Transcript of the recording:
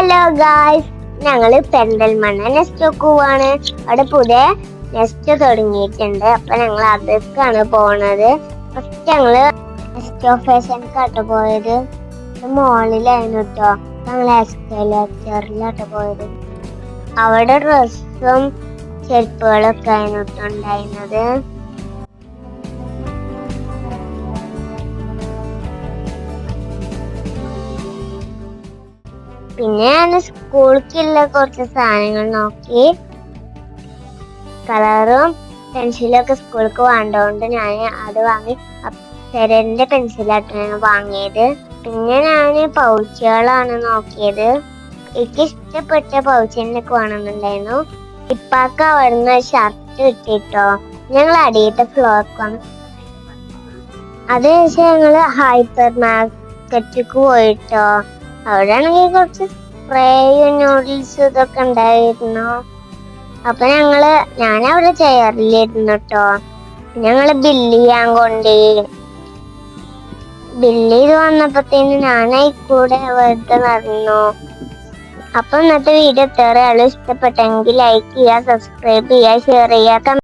Hello guys, ഞങ്ങള് പെരിന്തൽമണ്ണ നെസ്റ്റോ പോവാണ്. അവിടെ പുതിയ നെസ്റ്റ് തുടങ്ങിയിട്ടുണ്ട്. അപ്പൊ ഞങ്ങൾ അതൊക്കെയാണ് പോണത്. ഫസ്റ്റ് ഞങ്ങള് നെസ്റ്റോ ഫാഷൻക്കാട്ടോ പോയത്. മോളിലായിരുന്നു കേട്ടോ. ഞങ്ങൾ എസ്കലേറ്ററിലാട്ടോ പോയത്. അവിടെ ഡ്രസ്സും ചെരുപ്പുകളൊക്കെ ആയിരുന്നു കേട്ടോ ഉണ്ടായിരുന്നത്. പിന്നെ ഞാൻ സ്കൂളിലേക്കുള്ള കുറച്ച് സാധനങ്ങൾ നോക്കി. കളറും പെൻസിലൊക്കെ സ്കൂൾക്ക് വേണ്ടതുകൊണ്ട് ഞാൻ അത് വാങ്ങി. അപ്സരന്റെ പെൻസിലാട്ടോ ഞാൻ വാങ്ങിയത്. പിന്നെ ഞാൻ പൗച്ചുകളാണ് നോക്കിയത്. എനിക്ക് ഇഷ്ടപ്പെട്ട പൗച്ചിനൊക്കെ വേണമെന്നുണ്ടായിരുന്നു. ഇപ്പാക്ക് അവിടുന്ന് ഷർട്ട് കിട്ടിട്ടോ. ഞങ്ങൾ അടിയത്തെ ഫ്ലോർക്ക് വന്നു. അതിനുശേഷം ഞങ്ങള് ഹൈപ്പർ മാർക്കറ്റിക്ക് പോയിട്ടോ. അവിടെ ആണെങ്കിൽ കുറച്ച് സ്പ്രേയും നൂഡിൽസും ഇതൊക്കെ ഉണ്ടായിരുന്നു. അപ്പൊ ഞാനവിടെ ചെയറിലിരുന്നു കേട്ടോ. ഞങ്ങള് ബില്ല് ചെയ്യാൻ കൊണ്ടേ. ബില്ല് ചെയ്ത് വന്നപ്പോഴത്തേന് ഞാനായി കൂടെ വെറുതെ നടന്നു. അപ്പൊ ഇന്നത്തെ വീഡിയോ ഇത്രയുള്ളൂ. ഇഷ്ടപ്പെട്ടെങ്കിൽ ലൈക്ക് ചെയ്യുക, സബ്സ്ക്രൈബ് ചെയ്യുക, ഷെയർ ചെയ്യുക.